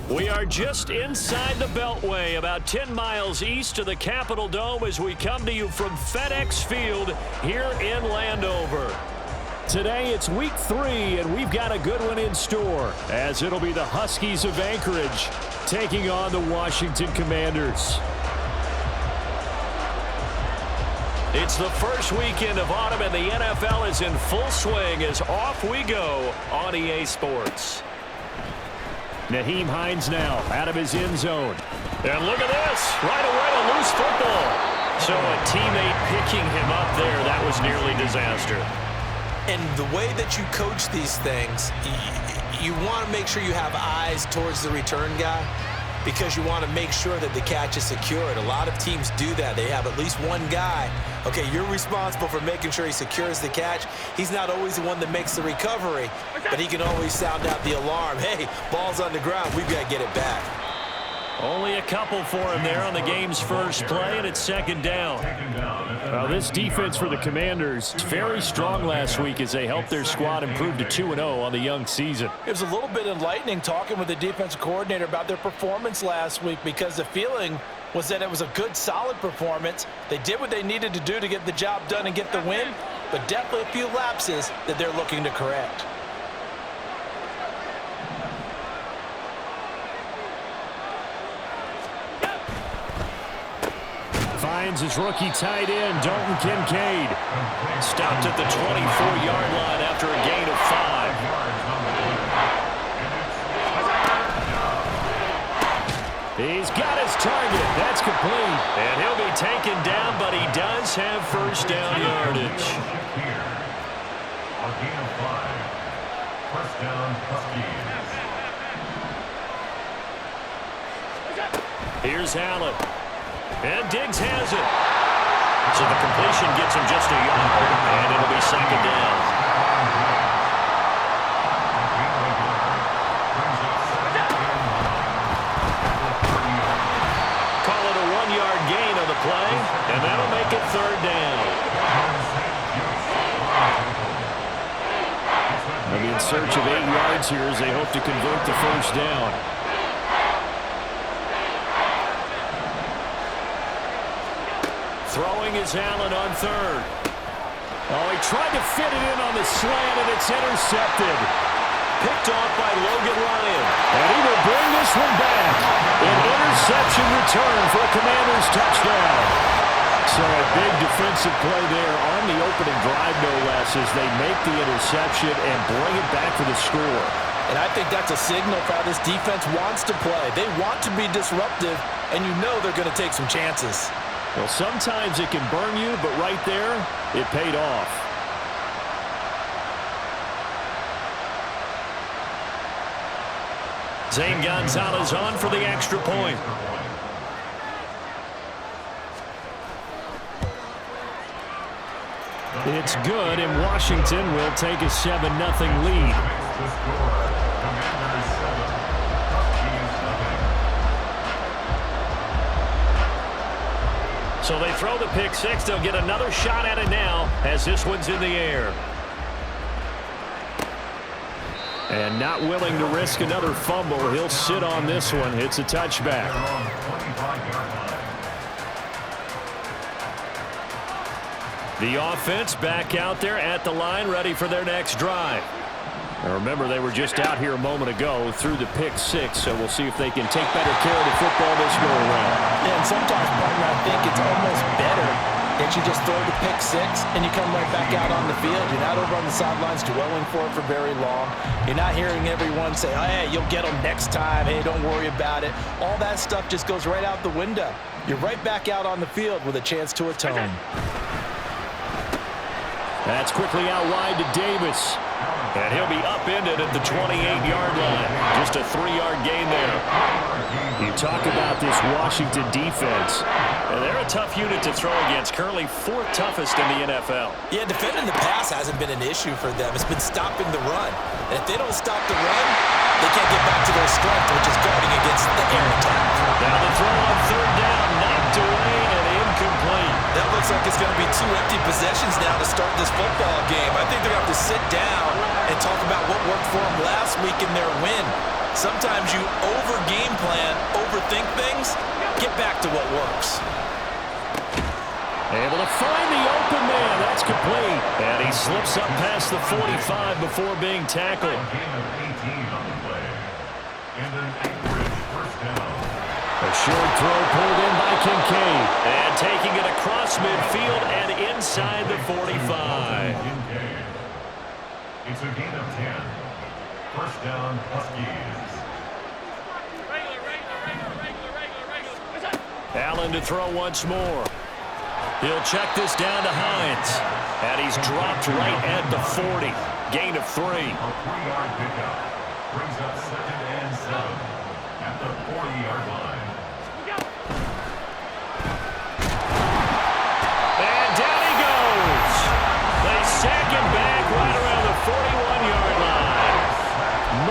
We are just inside the Beltway, about 10 miles east of the Capitol Dome as we come to you from FedEx Field here in Landover. Today it's week 3, and we've got a good one in store, as it'll be the Huskies of Anchorage taking on the Washington Commanders. It's the first weekend of autumn, and the NFL is in full swing as off we go on EA Sports. Nyheim Hines now out of his end zone. And look at this. Right away, a loose football. So a teammate picking him up there, that was nearly disaster. And the way that you coach these things, you want to make sure you have eyes towards the return guy because you want to make sure that the catch is secured. A lot of teams do that. They have at least one guy. Okay, you're responsible for making sure he secures the catch. He's not always the one that makes the recovery, but he can always sound out the alarm. Hey, ball's on the ground. We've got to get it back. Only a couple for him there on the game's first play, and it's second down. Well, this defense for the Commanders is very strong last week as they helped their squad improve to 2-0 on the young season. It was a little bit enlightening talking with the defensive coordinator about their performance last week because the feeling was that it was a good, solid performance. They did what they needed to do to get the job done and get the win, but definitely a few lapses that they're looking to correct. Finds his rookie tight end, Dalton Kincaid. Stopped at the 24-yard line after a gain of 5. He's got his target. That's complete. And he'll be taken down, but he does have first down yardage. A gain of 5. First down, Huskies. Here's Allen. And Diggs has it. So the completion gets him just a yard, and it'll be second down. Call it a 1-yard gain on the play, and that'll make it third down. They'll be in search of 8 yards here as they hope to convert the first down. Throwing is Allen on third. Oh, he tried to fit it in on the slant, and it's intercepted. Picked off by Logan Ryan. And he will bring this one back. An interception return for a Commanders touchdown. So a big defensive play there on the opening drive, no less, as they make the interception and bring it back for the score. And I think that's a signal for how this defense wants to play. They want to be disruptive, and you know they're going to take some chances. Well, sometimes it can burn you, but right there, it paid off. Zane Gonzalez on for the extra point. It's good, and Washington will take a 7-0 lead. So they throw the pick six. They'll get another shot at it now as this one's in the air. And not willing to risk another fumble. He'll sit on this one. It's a touchback. The offense back out there at the line, ready for their next drive. Now remember, they were just out here a moment ago through the pick six, so we'll see if they can take better care of the football this go around. Yeah, and sometimes, partner, I think it's almost better that you just throw the pick six and you come right back out on the field. You're not over on the sidelines dwelling for it for very long. You're not hearing everyone say, oh, hey, you'll get them next time. Hey, don't worry about it. All that stuff just goes right out the window. You're right back out on the field with a chance to atone. That's quickly out wide to Davis. And he'll be upended at the 28-yard line. Just a 3-yard gain there. You talk about this Washington defense. They're a tough unit to throw against. Currently 4th toughest in the NFL. Yeah, defending the pass hasn't been an issue for them. It's been stopping the run. And if they don't stop the run, they can't get back to their strength, which is guarding against the air attack. Now the throw on third down, knocked away and incomplete. That looks like it's going to be 2 empty possessions now to start this football game. I think they're going to have to sit down and talk about about what worked for them last week in their win. Sometimes you over-game plan, overthink things. Get back to what works. Able to find the open man. That's complete. And he slips up past the 45 before being tackled. Gain of 18 on the play. And an Anchorage first down. A short throw pulled in by Kincaid. And taking it across midfield and inside the 45. It's a gain of 10. First down, Huskies. Allen to throw once more. He'll check this down to Hines. And he's dropped right at the 40. Gain of 3. A 3-yard pickup. Brings up 2nd and 7 at the 40-yard line. And down he goes. They sack him back right around the 41-yard line.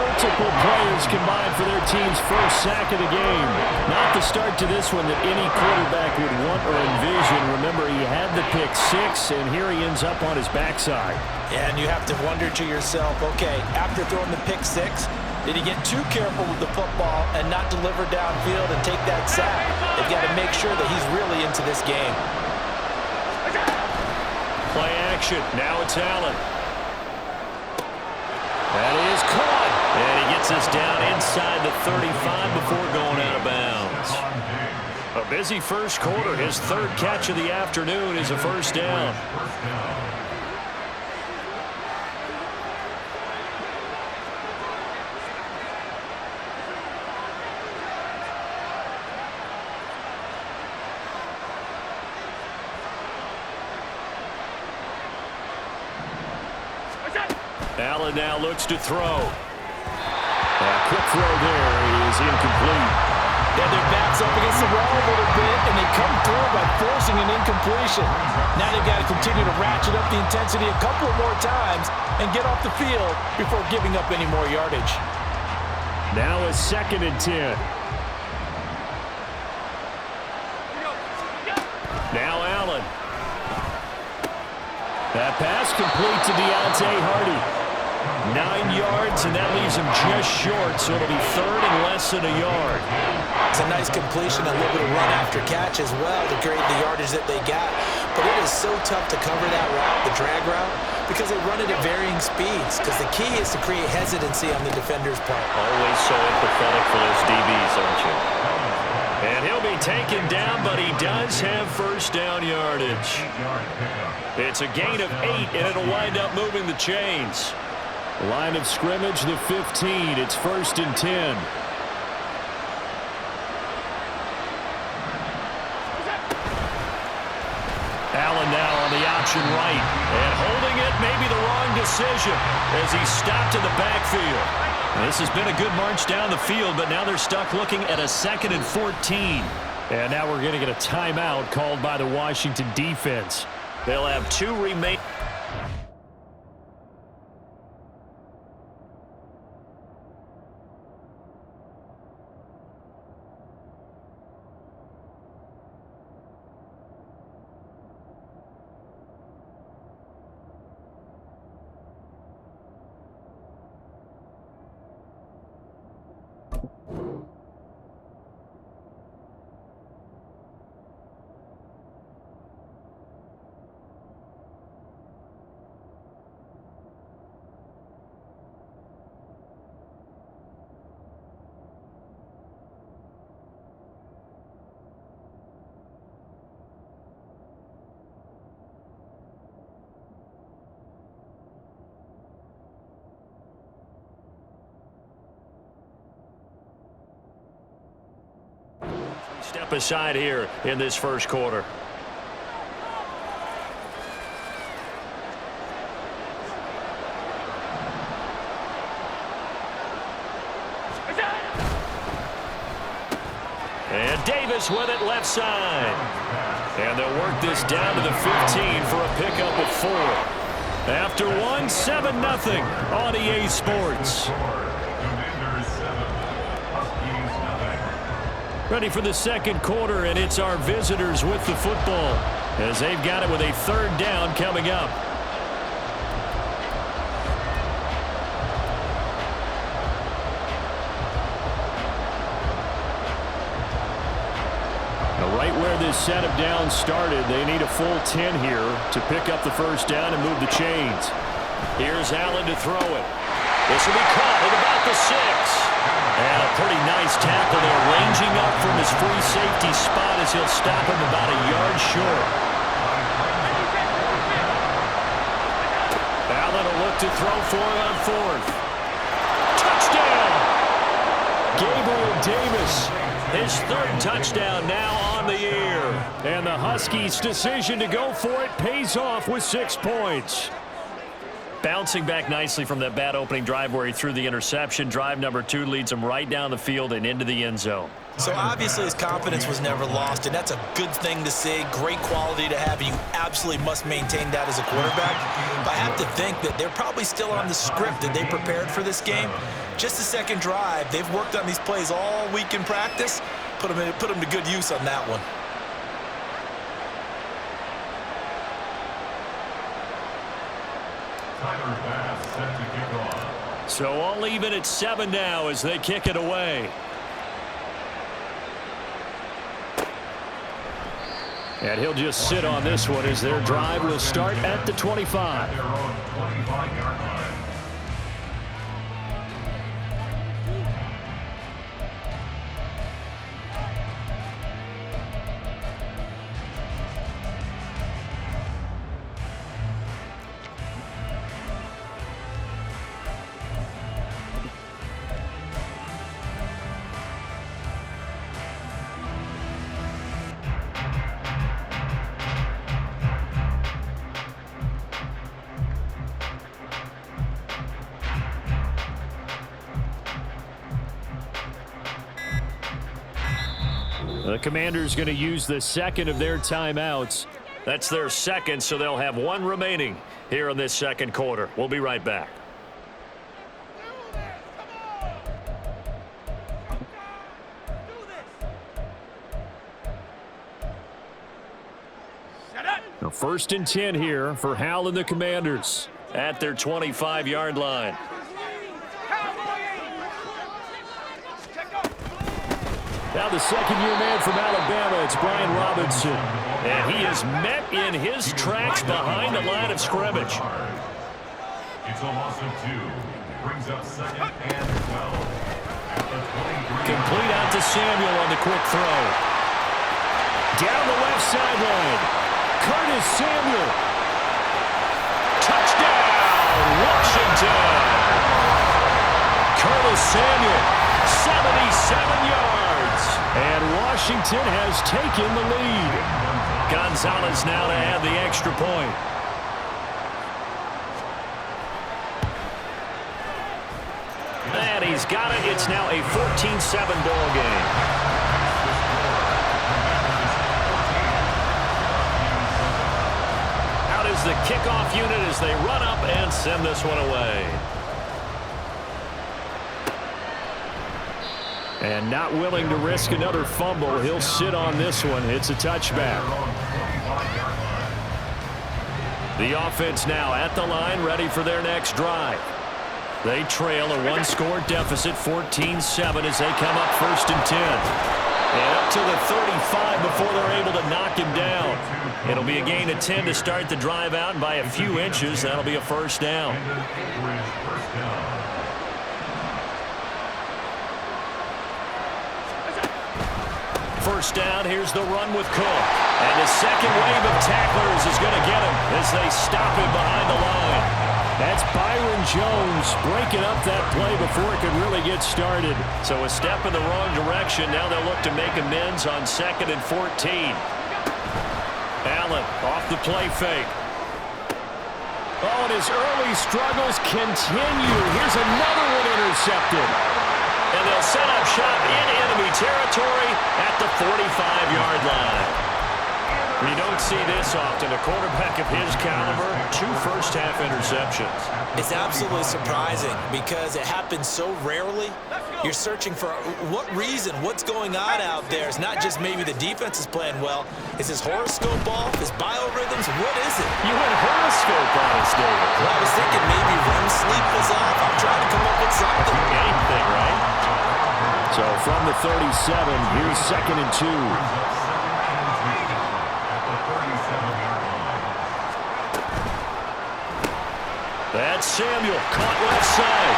Multiple players combined for their team's first sack of the game. Not the start to this one that any quarterback would want or envision. Remember, he had the pick 6, and here he ends up on his backside. And you have to wonder to yourself, okay, after throwing the pick 6, did he get too careful with the football and not deliver downfield and take that sack? They've got to make sure that he's really into this game. Play action. Now it's Allen. That is caught. And he gets us down inside the 35 before going out of bounds. A busy first quarter. His third catch of the afternoon is a first down. Allen now looks to throw. A quick throw there is incomplete. Yeah, their back's up against the wall a little bit, and they come through by forcing an incompletion. Now they've got to continue to ratchet up the intensity a couple more times and get off the field before giving up any more yardage. Now a 2nd and 10. Now Allen. That pass complete to Deontay Hardy. 9 yards, and that leaves him just short, so it'll be 3rd and less than a yard. It's a nice completion, a little bit of run after catch as well to create the yardage that they got. But it is so tough to cover that route, the drag route, because they run it at varying speeds. Because the key is to create hesitancy on the defender's part. Always so empathetic for those DBs, aren't you? And he'll be taken down, but he does have first down yardage. It's a gain of 8, and it'll wind up moving the chains. Line of scrimmage, the 15. It's 1st and 10. Allen now on the option right. And holding it, maybe the wrong decision as he stopped in the backfield. This has been a good march down the field, but now they're stuck looking at a 2nd and 14. And now we're going to get a timeout called by the Washington defense. They'll have 2 remaining. Step aside here in this first quarter. And Davis with it left side. And they'll work this down to the 15 for a pickup of 4. After 1, 7-0 on EA Sports. Ready for the second quarter, and it's our visitors with the football as they've got it with a 3rd down coming up. where this set of downs started. They need a full 10 here to pick up the first down and move the chains. Here's Allen to throw it. This will be caught at about the 6. And a pretty nice tackle there, ranging up from his free safety spot as he'll stop him about a yard short. Allen will look to throw for it on 4th. Touchdown! Gabriel Davis, his 3rd touchdown now on the year. And the Huskies' decision to go for it pays off with 6 points. Bouncing back nicely from that bad opening drive where he threw the interception. Drive number 2 leads him right down the field and into the end zone. So obviously his confidence was never lost, and that's a good thing to see. Great quality to have. You absolutely must maintain that as a quarterback. But I have to think that they're probably still on the script that they prepared for this game. Just the second drive, they've worked on these plays all week in practice. Put them to good use on that one. So all even at 7 now as they kick it away. And he'll just sit on this one as their drive will start at the 25. The Commanders going to use the second of their timeouts. That's their second, so they'll have 1 remaining here in this second quarter. We'll be right back. Now 1st and 10 here for Hal and the Commanders at their 25-yard line. Now the second-year man from Alabama, it's Brian Robinson. And he is met in his tracks behind the line of scrimmage. It's a loss of 2. Brings up 2nd and 12. Complete out to Samuel on the quick throw. Down the left sideline. Curtis Samuel. Touchdown, Washington. Curtis Samuel, 77 yards. And Washington has taken the lead. Gonzalez now to add the extra point. And he's got it. It's now a 14-7 ball game. Out is the kickoff unit as they run up and send this one away. And not willing to risk another fumble. He'll sit on this one. It's a touchback. The offense now at the line, ready for their next drive. They trail a 1-score deficit, 14-7, as they come up 1st and 10. And up to the 35 before they're able to knock him down. It'll be a gain of 10 to start the drive out, and by a few inches, that'll be a 1st down. First down, here's the run with Cook. And the second wave of tacklers is going to get him as they stop him behind the line. That's Byron Jones breaking up that play before it could really get started. So a step in the wrong direction. Now they'll look to make amends on 2nd and 14. Allen off the play fake. Oh, and his early struggles continue. Here's another one intercepted. And they'll set up shop in enemy territory at the 45-yard line. You don't see this often. A quarterback of his caliber, 2 first-half interceptions. It's absolutely surprising because it happens so rarely. You're searching for what reason, what's going on out there. It's not just maybe the defense is playing well. Is his horoscope off? His biorhythms? What is it? You went horoscope on us, David. Well, I was thinking maybe REM sleep was off. I'm trying to come up with something. Anything, right? So from the 37, here's 2nd and 2. That's Samuel, caught left side.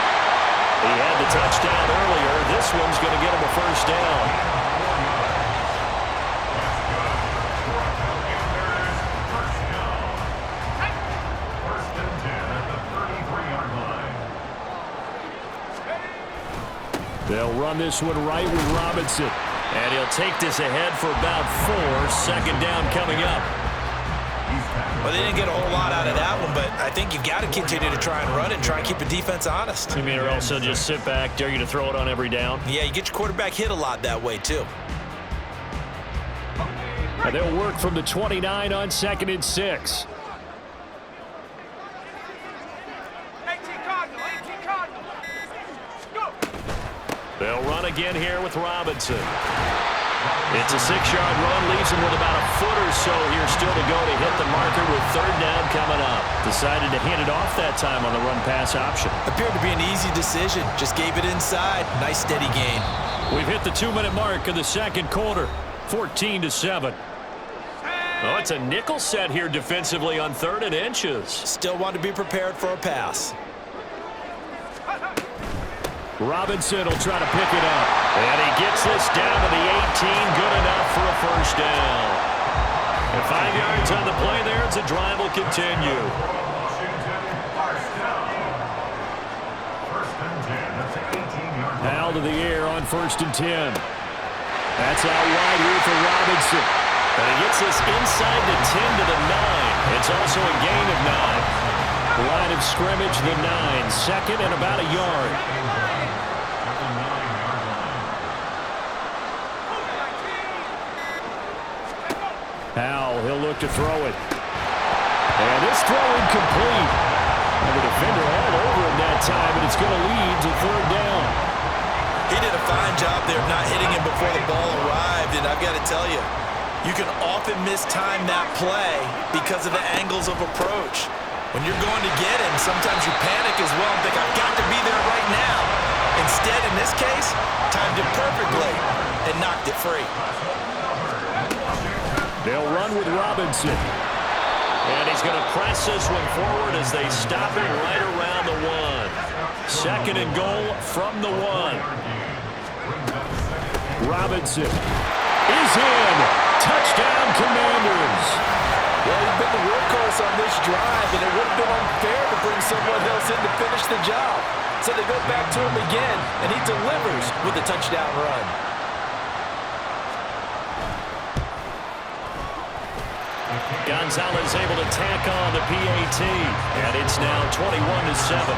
He had the touchdown earlier. This one's going to get him a first down. First and 10 at the 33-yard line. They'll run this one right with Robinson. And he'll take this ahead for about 4. Second down coming up. Well, they didn't get a whole lot out of that one, but I think you've got to continue to try and run and try and keep the defense honest. You mean or also just sit back, dare you to throw it on every down? Yeah, you get your quarterback hit a lot that way, too. And they'll work from the 29 on 2nd and 6. They'll run again here with Robinson. It's a 6-yard run, leaves him with about a foot or so here still to go to hit the marker with 3rd down coming up. Decided to hand it off that time on the run-pass option. Appeared to be an easy decision. Just gave it inside. Nice steady gain. We've hit the 2-minute mark of the second quarter. 14-7. Oh, it's a nickel set here defensively on 3rd and inches. Still want to be prepared for a pass. Robinson will try to pick it up. And he gets this down to the 18. Good enough for a first down. And 5 yards on the play there as the drive will continue. First and 10 at the 18-yard line. Out of the air on 1st and 10. That's out wide here for Robinson. And he gets this inside the 10 to the 9. It's also a gain of 9. Line of scrimmage, the 9. Second and about a yard. Howell, he'll look to throw it. And this throw incomplete. And the defender all over him that time, and it's going to lead to 3rd down. He did a fine job there of not hitting him before the ball arrived, and I've got to tell you, you can often mistime that play because of the angles of approach. When you're going to get him, sometimes you panic as well and think, I've got to be there right now. Instead, in this case, timed it perfectly and knocked it free. They'll run with Robinson. And he's going to press this one forward as they stop it right around the 1. Second and goal from the 1. Robinson is in. Touchdown, Commanders. Well, he's been the workhorse on this drive, and it would have been unfair to bring someone else in to finish the job. So they go back to him again, and he delivers with a touchdown run. Gonzalez able to tack on the PAT, and it's now 21-7.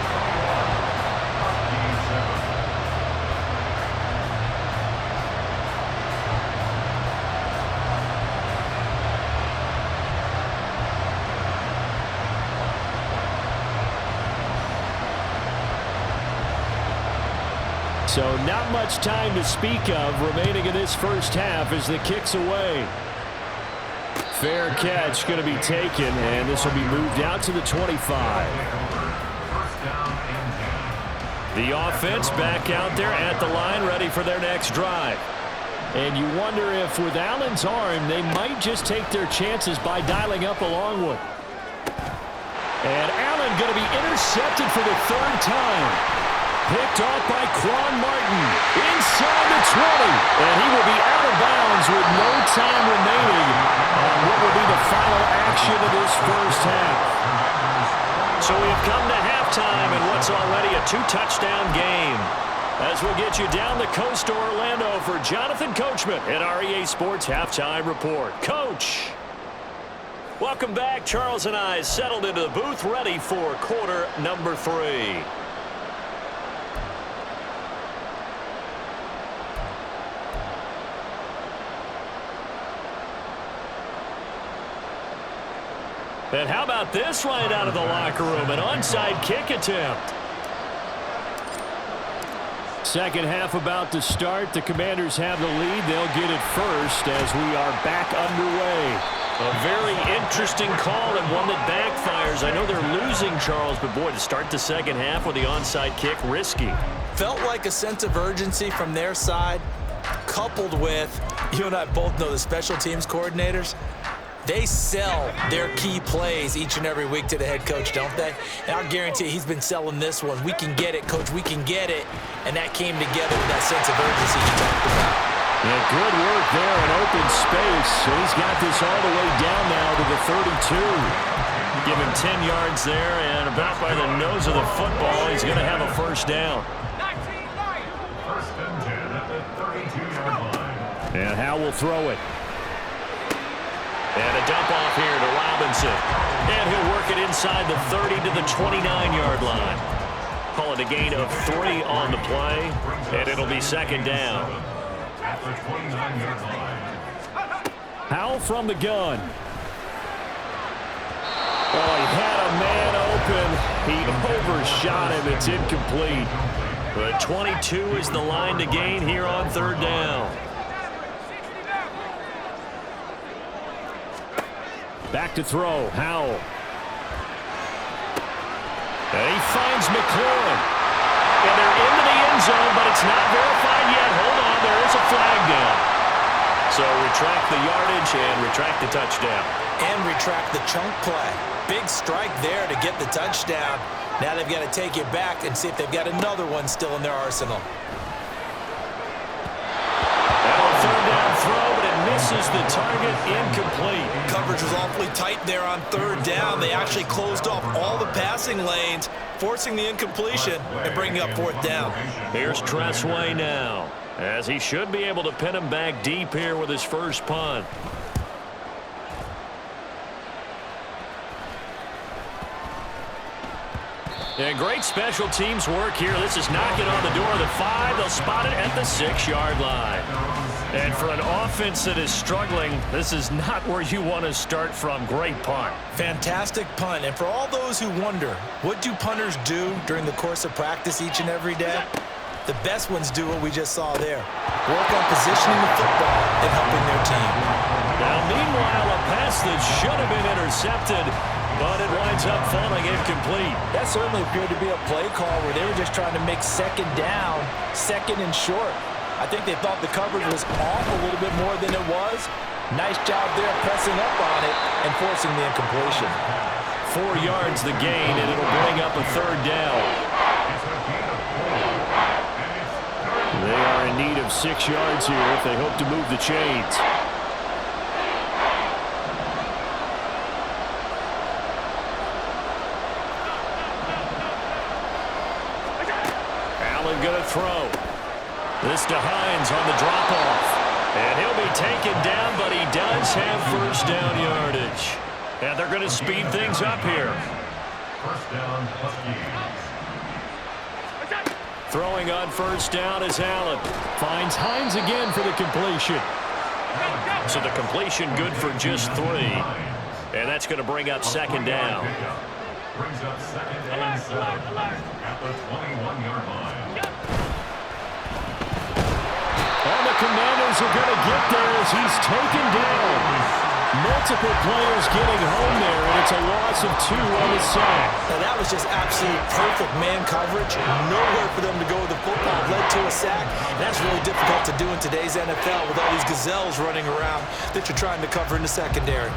So not much time to speak of remaining in this first half as the kick's away. Fair catch going to be taken, and this will be moved out to the 25. The offense back out there at the line, ready for their next drive. And you wonder if with Allen's arm, they might just take their chances by dialing up a long one. And Allen going to be intercepted for the 3rd time. Picked off by Quan Martin inside the 20. And he will be out of bounds with no time remaining on what will be the final action of this first half. So we've come to halftime in what's already a 2-touchdown game. As we'll get you down the coast to Orlando for Jonathan Coachman at our EA Sports Halftime Report. Coach, welcome back. Charles and I settled into the booth ready for quarter number 3. And how about this right out of the locker room? An onside kick attempt. Second half about to start. The Commanders have the lead. They'll get it first as we are back underway. A very interesting call and one that backfires. I know they're losing, Charles, but boy, to start the second half with the onside kick, risky. Felt like a sense of urgency from their side, coupled with, you and I both know the special teams coordinators, They sell their key plays each and every week to the head coach, don't they? And I'll guarantee he's been selling this one. We can get it, coach. We can get it. And that came together with that sense of urgency you talked about. Yeah, good work there in open space. So he's got this all the way down now to the 32. Give him 10 yards there, and about by the nose of the football, he's going to have a first down. First and 10 at the 32-yard line. And Howe will throw it. And a dump off here to Robinson. And he'll work it inside the 30 to the 29-yard line. Call it a gain of 3 on the play, and it'll be second down. At the 29-yard line. Howe from the gun. Oh, he had a man open. He overshot him. It's incomplete. But 22 is the line to gain here on third down. Back to throw, Howell. And he finds McLaurin. And they're into the end zone, but it's not verified yet. Hold on, there is a flag down. So retract the yardage and retract the touchdown. And retract the chunk play. Big strike there to get the touchdown. Now they've got to take it back and see if they've got another one still in their arsenal. Third down throw, but it misses the target, incomplete. Coverage was awfully tight there on third down. They actually closed off all the passing lanes, forcing the incompletion and bringing up fourth down. Here's Tressway now, as he should be able to pin him back deep here with his first punt. And great special teams work here. This is knocking on the door of the 5. They'll spot it at the 6-yard line. And for an offense that is struggling, this is not where you want to start from. Great punt. Fantastic punt. And for all those who wonder, what do punters do during the course of practice each and every day? The best ones do what we just saw there. Work on positioning the football and helping their team. Now, meanwhile, a pass that should have been intercepted, but it winds up falling incomplete. That certainly appeared to be a play call where they were just trying to make second down, second and short. I think they thought the coverage was off a little bit more than it was. Nice job there pressing up on it and forcing the incompletion. 4 yards the gain, and it'll bring up a third down. They are in need of 6 yards here if they hope to move the chains. Allen going to throw. This to Hines on the drop-off. And he'll be taken down, but he does have first down yardage. And they're going to speed things up here. First down, Huskies. Throwing on first down is Allen. Finds Hines again for the completion. So the completion good for just 3. And that's going to bring up second down. Brings up second and 7 at the 21-yard line. And the Commanders are going to get there as he's taken down. Multiple players getting home there, and it's a loss of 2 on the sack. Now that was just absolute perfect man coverage. Nowhere for them to go with the football. Led to a sack. And that's really difficult to do in today's NFL with all these gazelles running around that you're trying to cover in the secondary.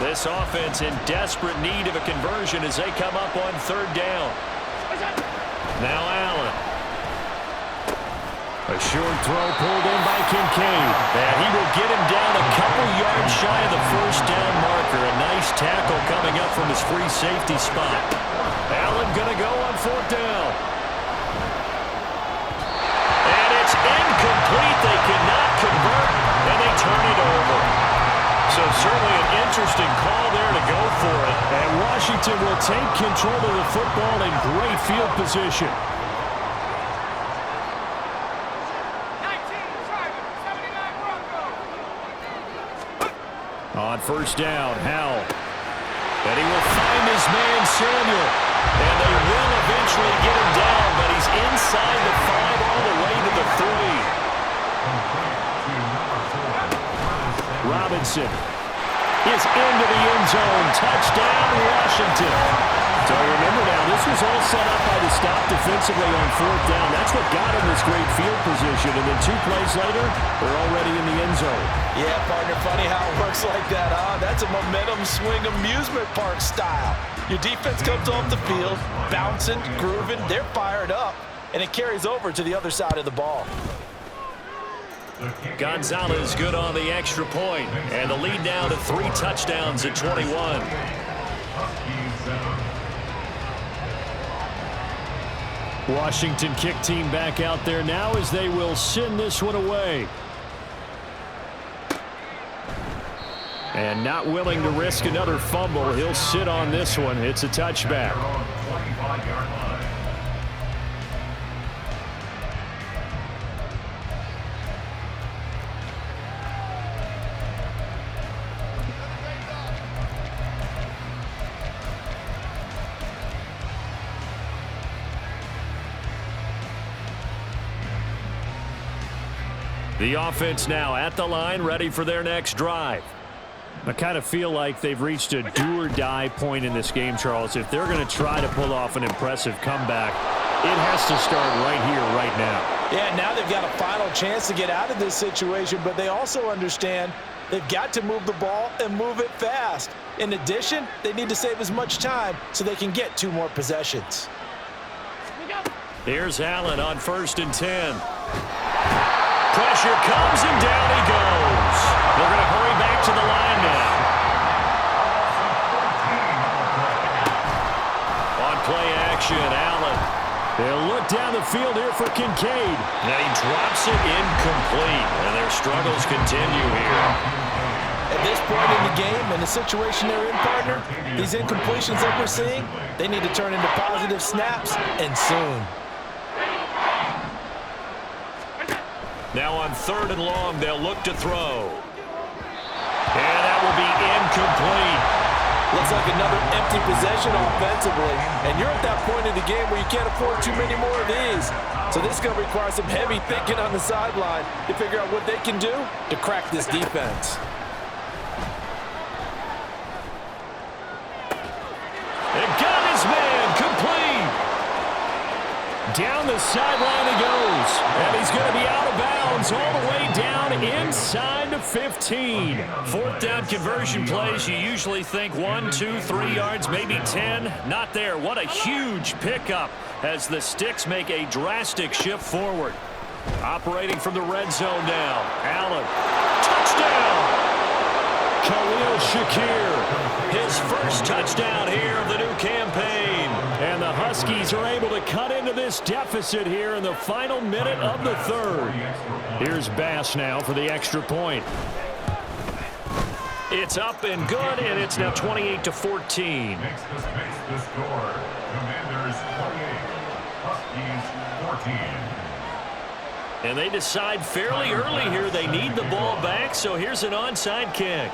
This offense in desperate need of a conversion as they come up on third down. Now Allen. A short throw pulled in by Kincaid. And he will get him down a couple yards shy of the first down marker. A nice tackle coming up from his free safety spot. Allen going to go on fourth down. And it's incomplete. They cannot convert, and they turn it over. So certainly an interesting call there to go for it. And Washington will take control of the football in great field position. On first down, Howell. And he will find his man, Samuel. And they will eventually get him down, but he's inside the 5 all the way to the 3. Robinson is into the end zone. Touchdown, Washington. So remember now, this was all set up by the stop defensively on fourth down. That's what got him this great field position. And then 2 plays later, they're already in the end zone. Yeah, partner, funny how it works like that, huh? That's a momentum swing amusement park style. Your defense comes off the field, bouncing, grooving, they're fired up, and it carries over to the other side of the ball. Gonzalez good on the extra point, and the lead now to 3 touchdowns at 21. Washington kick team back out there now as they will send this one away. And not willing to risk another fumble, he'll sit on this one. It's a touchback. The offense now at the line, ready for their next drive. I kind of feel like they've reached a do-or-die point in this game, Charles. If they're going to try to pull off an impressive comeback, it has to start right here, right now. Yeah, now they've got a final chance to get out of this situation, but they also understand they've got to move the ball and move it fast. In addition, they need to save as much time so they can get 2 more possessions. Here's Allen on 1st and 10. Pressure comes, and down he goes. They're going to hurry back to the line now. On play action, Allen. They'll look down the field here for Kincaid. And he drops it incomplete, and their struggles continue here. At this point in the game, and the situation they're in, partner, these incompletions that we're seeing, they need to turn into positive snaps, and soon. Now on 3rd and long, they'll look to throw. And that will be incomplete. Looks like another empty possession offensively. And you're at that point in the game where you can't afford too many more of these. So this is going to require some heavy thinking on the sideline to figure out what they can do to crack this defense. And got his man complete. Down the sideline he goes. And he's going to be out of bounds all the way down inside the 15. 4th down conversion plays, you usually think 1, 2, 3 yards, maybe 10. Not there. What a huge pickup as the Sticks make a drastic shift forward. Operating from the red zone now. Allen. Touchdown. Khalil Shakir, his first touchdown here of the new campaign. And the Huskies are able to cut into this deficit here in the final minute of the 3rd. Here's Bass now for the extra point. It's up and good, and it's now 28-14. Makes the score. Commanders 28, Huskies 14. And they decide fairly early here they need the ball back, so here's an onside kick.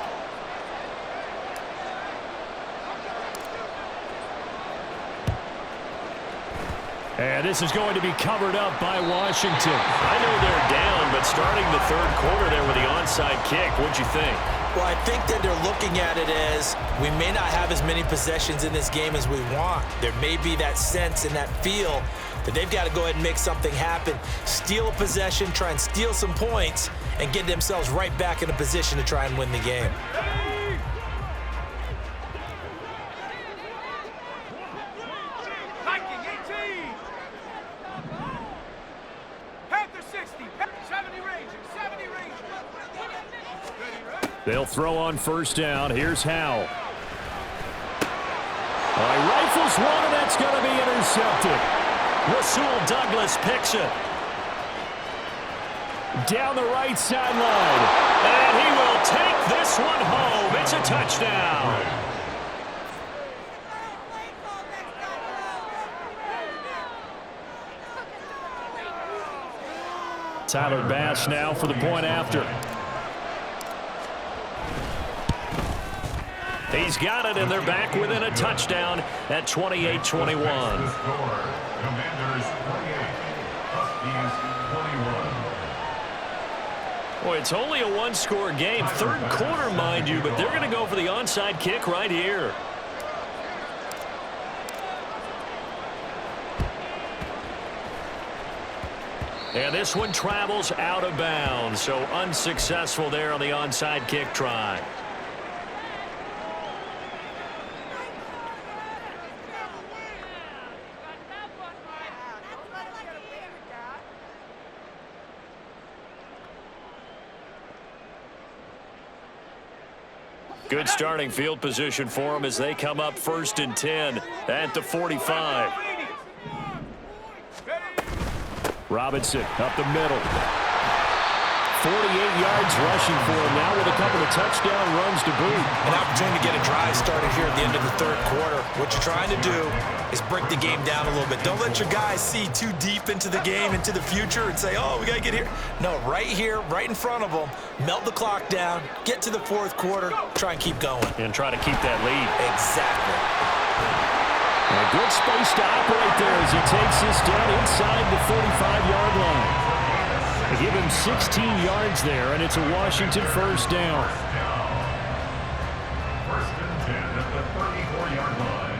And this is going to be covered up by Washington. I know they're down, but starting the 3rd quarter there with the onside kick, what'd you think? Well, I think that they're looking at it as we may not have as many possessions in this game as we want. There may be that sense and that feel that they've got to go ahead and make something happen, steal a possession, try and steal some points, and get themselves right back in a position to try and win the game. They'll throw on 1st down. Here's Howell. Rifles one, and that's going to be intercepted. Rasul Douglas picks it. Down the right sideline. And he will take this one home. It's a touchdown. Tyler Bass now for the point after. He's got it, and they're back within a touchdown at 28-21. Commanders 28, Huskies 21. Boy, it's only a 1-score game. 3rd quarter, mind you, but they're going to go for the onside kick right here. And this one travels out of bounds, so unsuccessful there on the onside kick try. Good starting field position for them as they come up 1st and 10 at the 45. Robinson up the middle. 48 yards rushing for him now with a couple of touchdown runs to boot. An opportunity to get a drive started here at the end of the 3rd quarter. What you're trying to do is break the game down a little bit. Don't let your guys see too deep into the game, into the future, and say, oh, we got to get here. No, right here, right in front of them, melt the clock down, get to the 4th quarter, try and keep going. And try to keep that lead. Exactly. A good space to operate there as he takes this down inside the 45-yard line. They give him 16 yards there, and it's a Washington 1st down. 1st and 10 at the 34-yard line.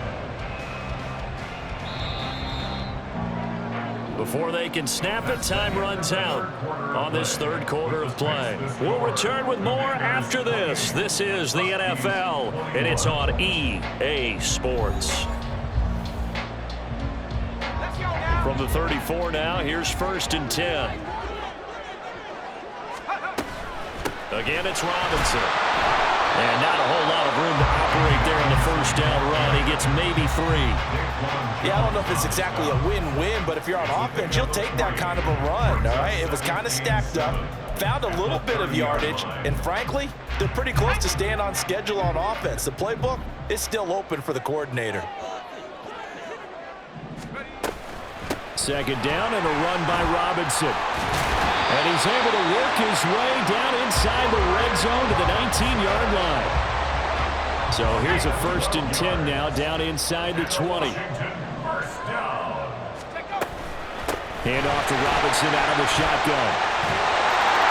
Before they can snap it, time runs out on this 3rd quarter of play. We'll return with more after this. This is the NFL, and it's on EA Sports. From the 34 now, here's 1st and 10. Again, it's Robinson. And not a whole lot of room to operate there on the 1st down run. He gets maybe 3. Yeah, I don't know if it's exactly a win-win, but if you're on offense, you'll take that kind of a run, all right? It was kind of stacked up, found a little bit of yardage, and frankly, they're pretty close to staying on schedule on offense. The playbook is still open for the coordinator. 2nd down and a run by Robinson. And he's able to work his way down inside the red zone to the 19-yard line. So here's a 1st and 10 now down inside the 20. Hand off to Robinson out of the shotgun.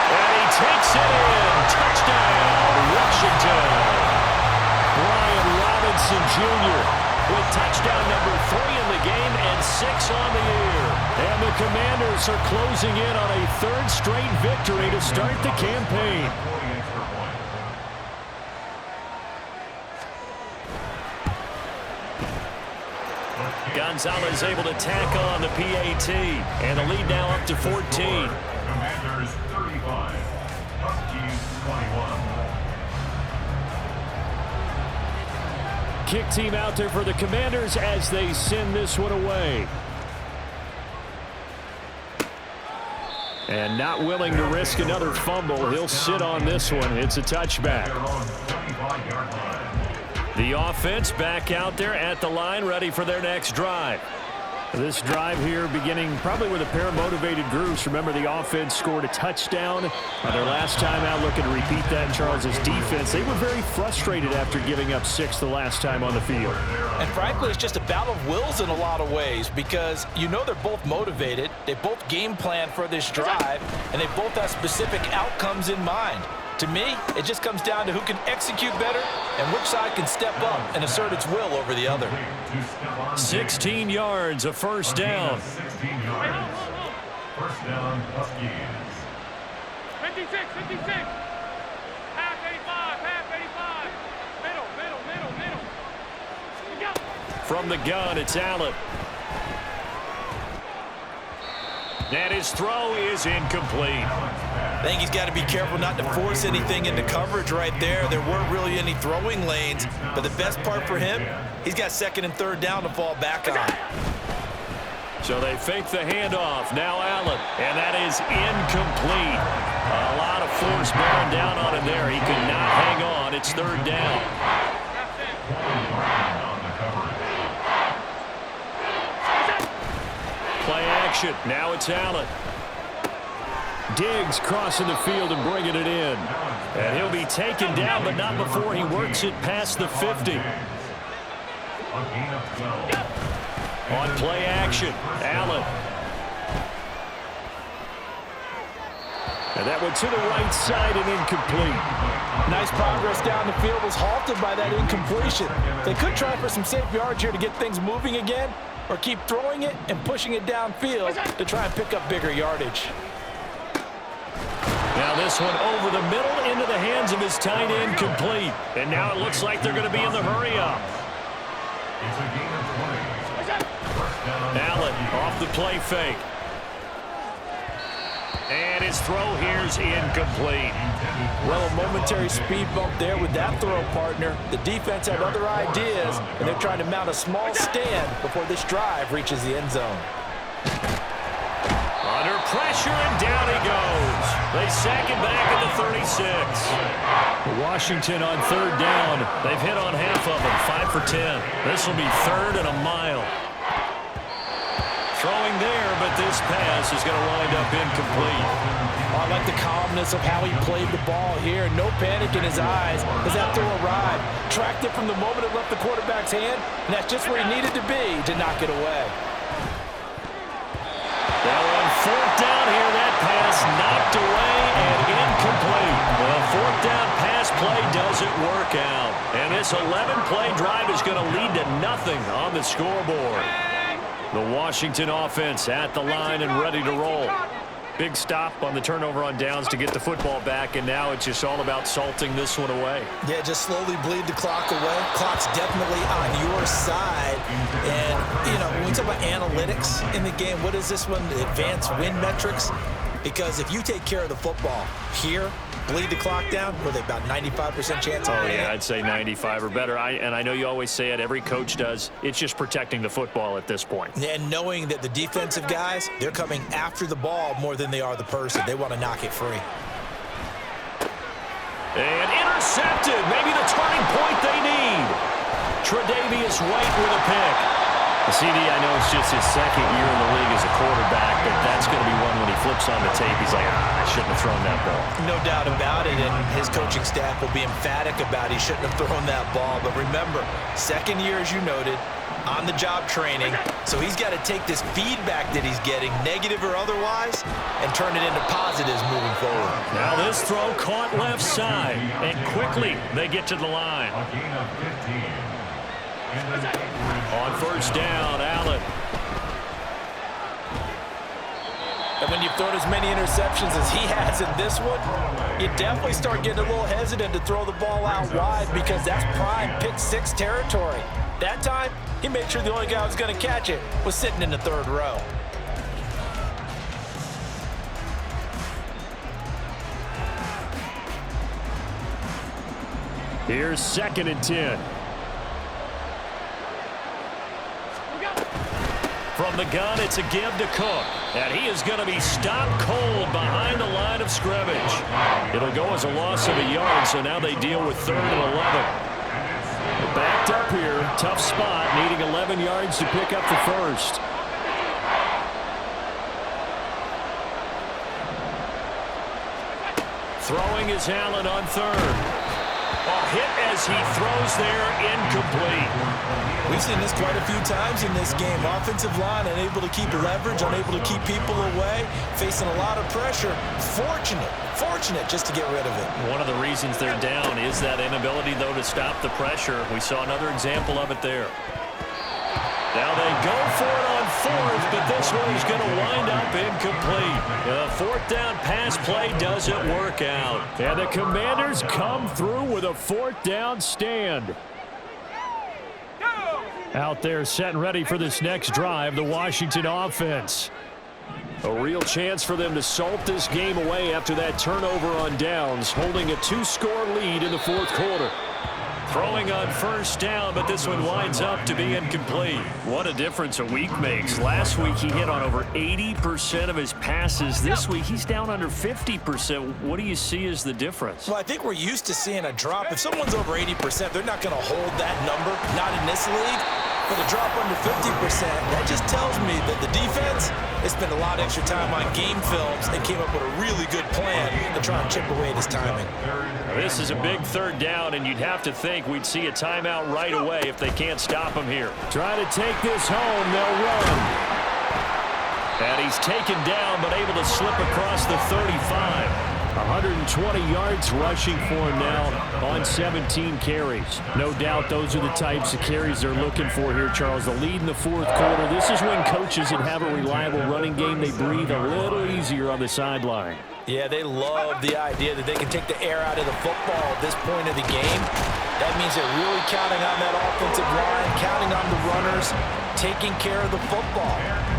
And he takes it in. Touchdown, Washington. Brian Robinson Jr. with touchdown number 3 in the game and 6 on the year. And the Commanders are closing in on a 3rd straight victory to start the campaign. Gonzalez able to tack on the PAT, and the lead now up to 14. Commanders 35, Huskies 21. Kick team out there for the Commanders as they send this one away. And not willing to risk another fumble, he'll sit on this one. It's a touchback. The offense back out there at the line, ready for their next drive. This drive here beginning probably with a pair of motivated groups. Remember, the offense scored a touchdown their last time out, looking to repeat that in Charles's defense. They were very frustrated after giving up 6 the last time on the field. And frankly, it's just a battle of wills in a lot of ways because you know they're both motivated. They both game plan for this drive, and they both have specific outcomes in mind. To me, it just comes down to who can execute better and which side can step up and assert its will over the other. 16 yards, a 1st down. 16 yards. 1st down, Huskies. 56, 56. Half 85, half 85. Middle. Go. From the gun, it's Allen. And his throw is incomplete. I think he's got to be careful not to force anything into coverage right there. There weren't really any throwing lanes, but the best part for him, he's got 2nd and 3rd down to fall back on. So they fake the handoff. Now Allen, and that is incomplete. A lot of force bearing down on him there. He could not hang on. It's 3rd down. Play action. Now it's Allen. Diggs crossing the field and bringing it in. And he'll be taken down, but not before he works it past the 50. On play action, Allen. And that went to the right side and incomplete. Nice progress down the field was halted by that incompletion. They could try for some safe yards here to get things moving again, or keep throwing it and pushing it downfield to try and pick up bigger yardage. Now this one over the middle into the hands of his tight end, complete. And now it looks like they're going to be in the hurry-up. It's a gain of 20. First down. Allen off the play fake. And his throw here's incomplete. Well, a momentary speed bump there with that throw partner. The defense had other ideas, and they're trying to mount a small stand before this drive reaches the end zone. Under pressure, and down he goes. They sack him back at the 36. Washington on third down. They've hit on half of them, 5 for 10. This will be third and a mile. Throwing there, but this pass is going to wind up incomplete. I like the calmness of how he played the ball here. No panic in his eyes as that throw arrived. Tracked it from the moment it left the quarterback's hand, and that's just where he needed to be to knock it away. Now on fourth down here, that pass knocked away and incomplete. The fourth down pass play doesn't work out. And this 11-play drive is going to lead to nothing on the scoreboard. The Washington offense at the line and ready to roll. Big stop on the turnover on downs to get the football back, and now it's just all about salting this one away. Yeah, just slowly bleed the clock away. Clock's definitely on your side. And, you know, when we talk about analytics in the game, what is this one? The advanced win metrics? Because if you take care of the football here, bleed the clock down, were they about 95% chance? Oh, yeah, I'd say 95 or better. And I know you always say it, every coach does. It's just protecting the football at this point. And knowing that the defensive guys, they're coming after the ball more than they are the person. They want to knock it free. And intercepted. Maybe the turning point they need. Tre'Davious White with a pick. CD, I know it's just his second year in the league as a quarterback, but that's going to be one when he flips on the tape. He's like, I shouldn't have thrown that ball. No doubt about it, and his coaching staff will be emphatic about he shouldn't have thrown that ball. But remember, second year, as you noted, on-the-job training, so he's got to take this feedback that he's getting, negative or otherwise, and turn it into positives moving forward. Now this throw caught left side, and quickly they get to the line. A gain of 15. On first down, Allen. And when you've thrown as many interceptions as he has in this one, you definitely start getting a little hesitant to throw the ball out wide because that's prime pick-six territory. That time, he made sure the only guy who was going to catch it was sitting in the third row. Here's 2nd and 10. From the gun, it's a give to Cook. And he is going to be stopped cold behind the line of scrimmage. It'll go as a loss of a yard, so now they deal with 3rd and 11. Backed up here, tough spot, needing 11 yards to pick up the first. Throwing is Allen on 3rd. A hit as he throws there, incomplete. We've seen this quite a few times in this game. Offensive line unable to keep leverage, unable to keep people away, facing a lot of pressure. Fortunate just to get rid of it. One of the reasons they're down is that inability, though, to stop the pressure. We saw another example of it there. Now they go for it on 4th, but this one is going to wind up incomplete. The 4th down pass play doesn't work out. And the Commanders come through with a 4th down stand. Out there set and ready for this next drive, the Washington offense. A real chance for them to salt this game away after that turnover on downs, holding a 2-score lead in the 4th quarter. Throwing on first down, but this one winds up to be incomplete. What a difference a week makes. Last week he hit on over 80% of his passes. This week he's down under 50%. What do you see as the difference? Well, I think we're used to seeing a drop. If someone's over 80%, they're not going to hold that number, not in this league. But a drop under 50%, that just tells me that the defense has spent a lot of extra time on game films and came up with a really good plan to try and chip away at his timing. This is a big 3rd down, and you'd have to think we'd see a timeout right away if they can't stop him here. Try to take this home, they'll run. And he's taken down, but able to slip across the 35. 120 yards rushing for him now on 17 carries. No doubt those are the types of carries they're looking for here, Charles. The lead in the fourth quarter. This is when coaches that have a reliable running game, they breathe a little easier on the sideline. Yeah, they love the idea that they can take the air out of the football at this point of the game. That means they're really counting on that offensive line, counting on the runners, taking care of the football.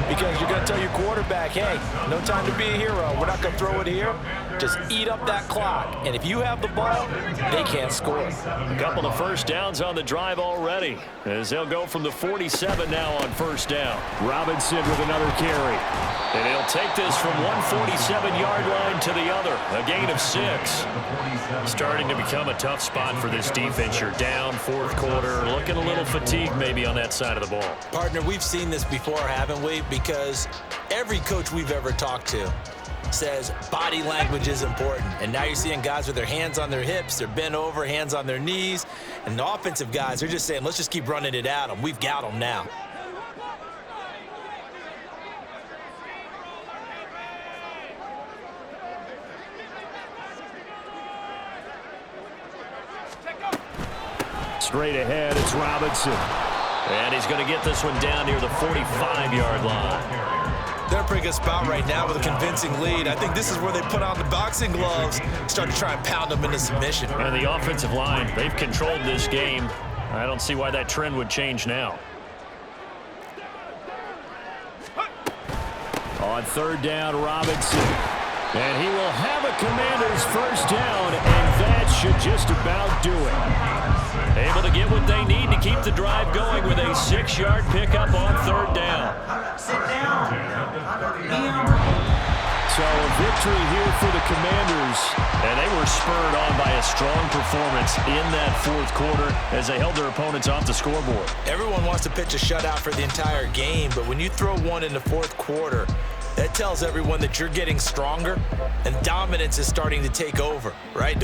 Because you're going to tell your quarterback, hey, no time to be a hero. We're not going to throw it here. Just eat up that clock. And if you have the ball, they can't score. A couple of first downs on the drive already, as they'll go from the 47 now on first down. Robinson with another carry. And he'll take this from 147-yard line to the other. A gain of 6. Starting to become a tough spot for this defense. You're down fourth quarter, looking a little fatigued maybe on that side of the ball. Partner, we've seen this before, haven't we? Because every coach we've ever talked to says body language is important. And now you're seeing guys with their hands on their hips, they're bent over, hands on their knees. And the offensive guys, they're just saying, let's just keep running it at them. We've got them now. Straight ahead, it's Robinson. And he's going to get this one down near the 45-yard line. They're in a pretty good spot right now with a convincing lead. I think this is where they put on the boxing gloves, start to try and pound them into submission. And the offensive line, they've controlled this game. I don't see why that trend would change now. On third down, Robinson. And he will have a Commanders first down, and that should just about do it. Able to get what they need to keep the drive going with a 6-yard pickup on third down. Sit down. So a victory here for the Commanders, and they were spurred on by a strong performance in that fourth quarter as they held their opponents off the scoreboard. Everyone wants to pitch a shutout for the entire game, but when you throw one in the fourth quarter, that tells everyone that you're getting stronger and dominance is starting to take over, right?